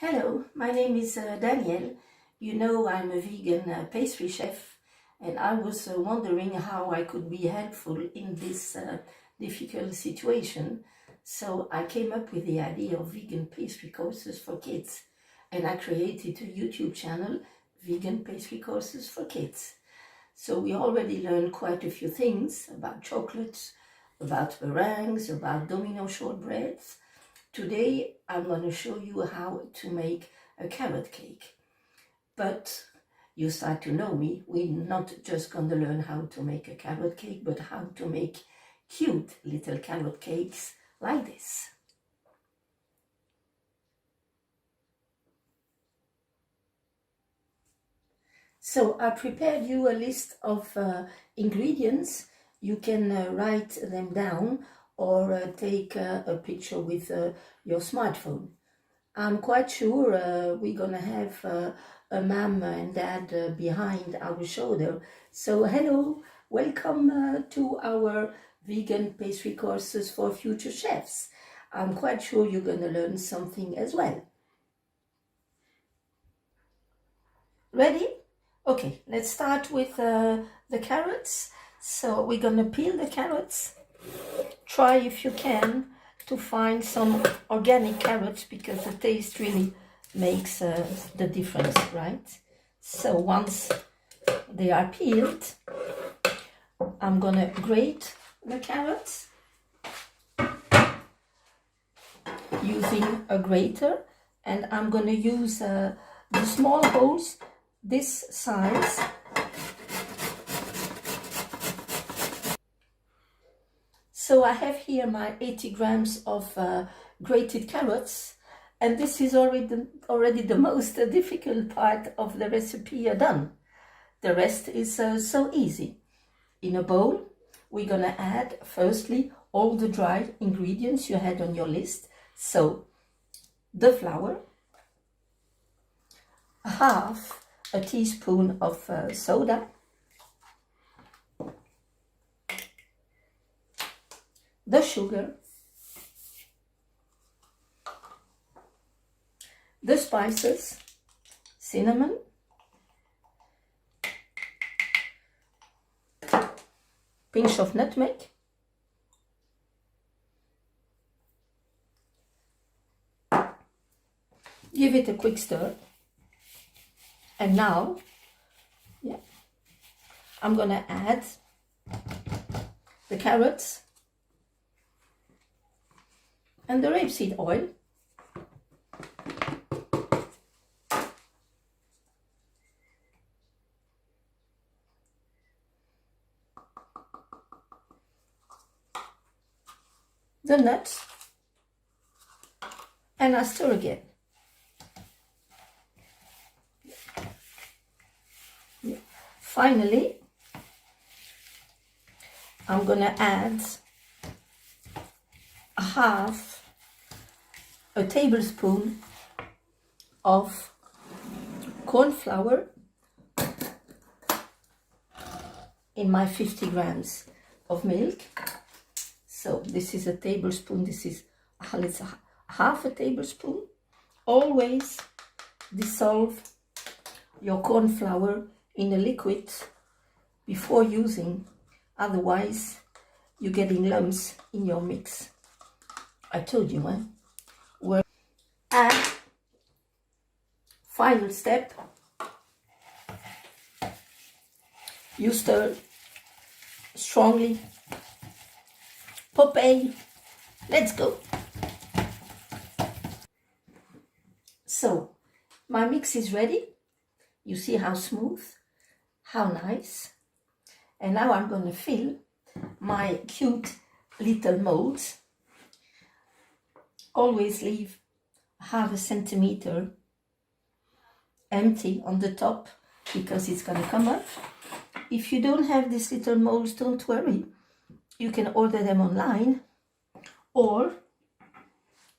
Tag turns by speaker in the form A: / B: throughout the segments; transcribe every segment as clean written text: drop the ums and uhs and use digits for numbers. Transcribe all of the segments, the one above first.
A: Hello, my name is Danielle. You know I'm a vegan pastry chef, and I was wondering how I could be helpful in this difficult situation. So I came up with the idea of vegan pastry courses for kids, and I created a YouTube channel, Vegan Pastry Courses for Kids. So we already learned quite a few things about chocolates, about meringues, about domino shortbreads. Today I'm going to show you how to make a carrot cake. But you start to know me, we're not just going to learn how to make a carrot cake, but how to make cute little carrot cakes like this. So I prepared you a list of ingredients. You can write them down or take a picture with your smartphone. I'm quite sure we're gonna have a mom and dad behind our shoulder. So hello, welcome to our vegan pastry courses for future chefs. I'm quite sure you're gonna learn something as well. Ready? Okay, let's start with the carrots. So we're gonna peel the carrots. Try if you can to find some organic carrots because the taste really makes the difference, right? So once they are peeled, I'm gonna grate the carrots using a grater, and I'm gonna use the small holes this size. So I have here my 80 grams of grated carrots, and this is already the most difficult part of the recipe done. The rest is so easy. In a bowl, we're gonna add firstly all the dry ingredients you had on your list. So the flour, half a teaspoon of soda, the sugar, the spices, cinnamon, pinch of nutmeg, give it a quick stir, and now I'm gonna add the carrots and the rapeseed oil. The nuts, and I stir again. Finally, I'm gonna add half a tablespoon of corn flour in my 50 grams of milk. So this is a tablespoon, this is half a tablespoon. Always dissolve your corn flour in a liquid before using, otherwise you're getting lumps in your mix. I told you, huh? And final step, you stir strongly. Popeye, let's go. So my mix is ready. You see how smooth, how nice. And now I'm going to fill my cute little molds. Always leave half a centimeter empty on the top because it's going to come up. If you don't have these little molds, don't worry. You can order them online, or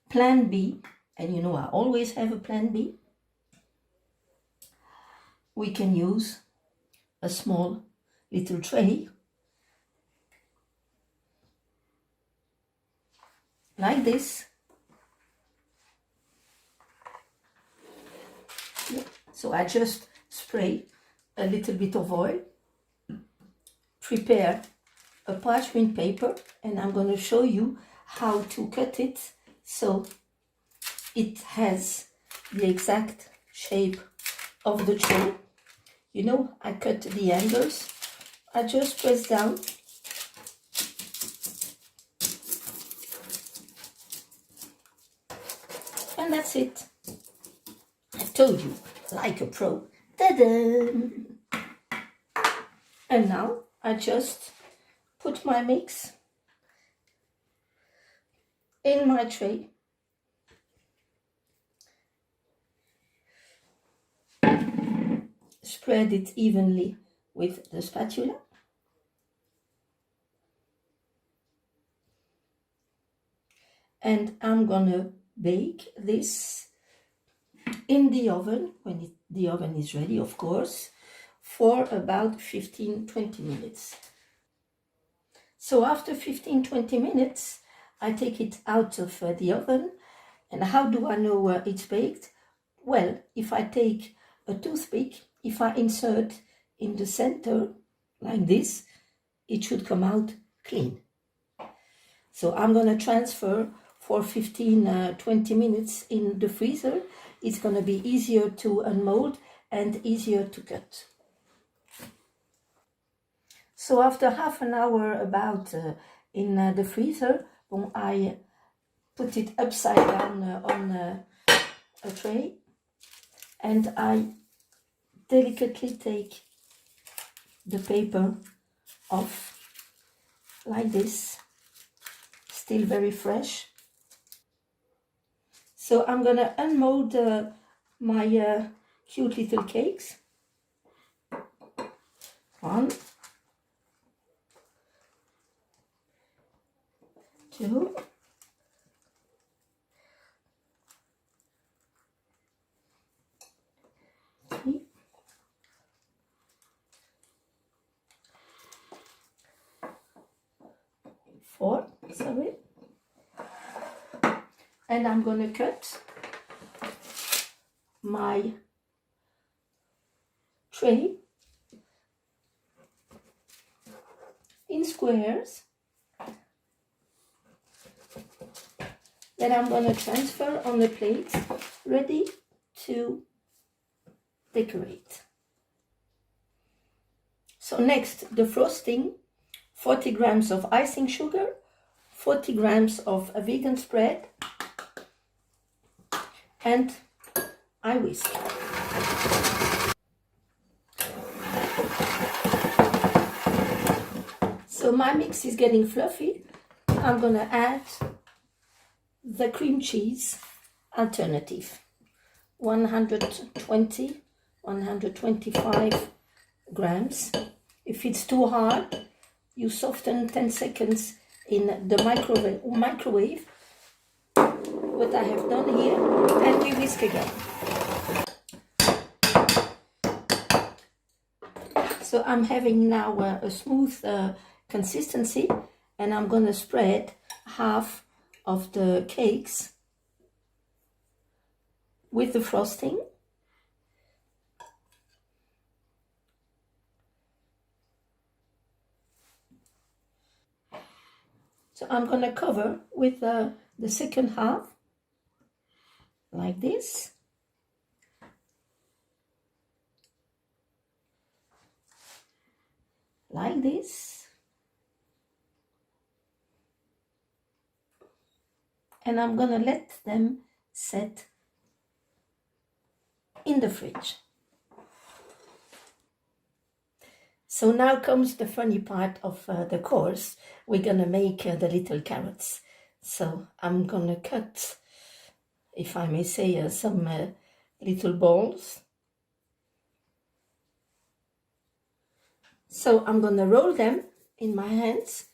A: plan B, and you know I always have a plan B. We can use a small little tray like this, So I just spray a little bit of oil, prepare a parchment paper, and I'm going to show you how to cut it so it has the exact shape of the tray. You know, I cut the angles. I just press down. And that's it. I told you, like a pro. Ta-da! And now I just put my mix in my tray. Spread it evenly with the spatula. And I'm gonna bake this in the oven, when the oven is ready, of course, for about 15-20 minutes. So after 15-20 minutes, I take it out of the oven. And how do I know it's baked? Well, if I take a toothpick, if I insert in the center like this, it should come out clean. So I'm going to transfer for 15-20 minutes in the freezer. It's going to be easier to unmold and easier to cut. So after half an hour about in the freezer, I put it upside down on a tray, and I delicately take the paper off like this, still very fresh. So I'm gonna unmold my cute little cakes. 1, 2, 3, 4, sorry. And I'm gonna cut my tray in squares that I'm gonna transfer on the plate, ready to decorate. So next, the frosting: 40 grams of icing sugar, 40 grams of a vegan spread, and I whisk. So my mix is getting fluffy. I'm gonna add the cream cheese alternative. 120, 125 grams. If it's too hard, you soften 10 seconds in the microwave, what I have done here, and we whisk again. So I'm having now a smooth consistency, and I'm gonna spread half of the cakes with the frosting. So I'm gonna cover with the second half, like this. Like this. And I'm gonna let them set in the fridge. So now comes the funny part of the course. We're gonna make the little carrots. So I'm gonna cut, if I may say, some little balls. So I'm gonna roll them in my hands.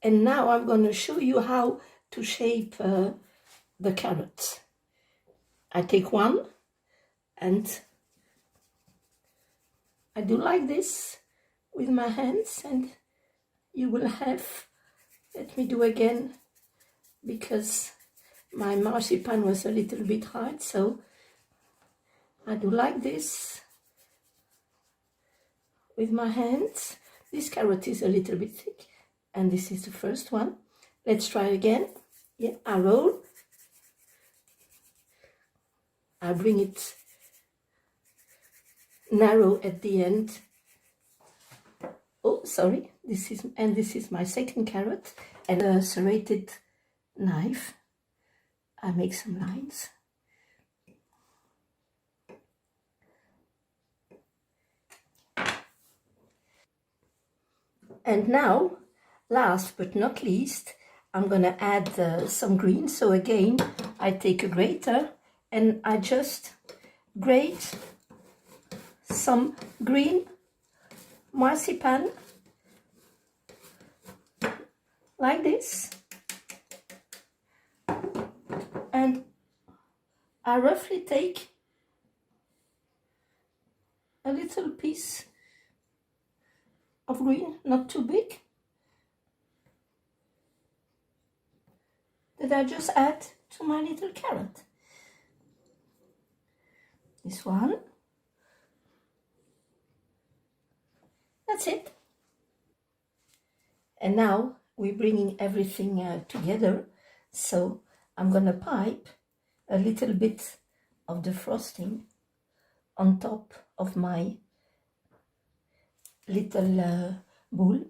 A: And now I'm gonna show you how to shape the carrots. I take one and I do like this with my hands, and you will have, let me do again, because my marzipan was a little bit hard, so I do like this with my hands. This carrot is a little bit thick, and this is the first one. Let's try again. Yeah, I roll. I bring it narrow at the end. Oh, sorry. This is my second carrot, and a serrated knife. I make some lines. And now, last but not least, I'm gonna add some green. So again, I take a grater and I just grate some green marzipan like this, and I roughly take a little piece of green, not too big, that I just add to my little carrot. This one. That's it. And now we're bringing everything together. So I'm gonna pipe a little bit of the frosting on top of my little bowl,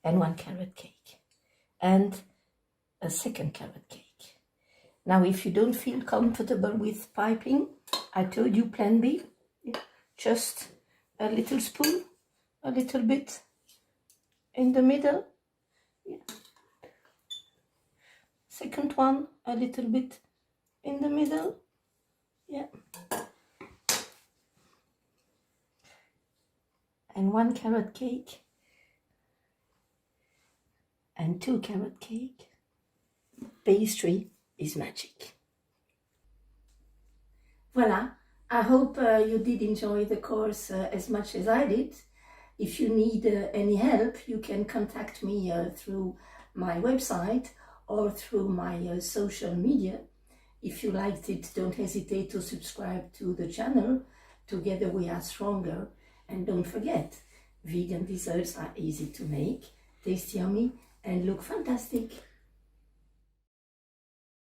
A: and one carrot cake and a second carrot cake. Now, if you don't feel comfortable with piping, I told you plan B, just a little spoon, a little bit in the middle. Yeah. Second one, a little bit in the middle. Yeah. And one carrot cake and 2 carrot cake. Pastry is magic. Voila, I hope you did enjoy the course as much as I did. If you need any help, you can contact me through my website or through my social media. If you liked it, don't hesitate to subscribe to the channel. Together we are stronger. And don't forget, vegan desserts are easy to make, taste yummy, and look fantastic.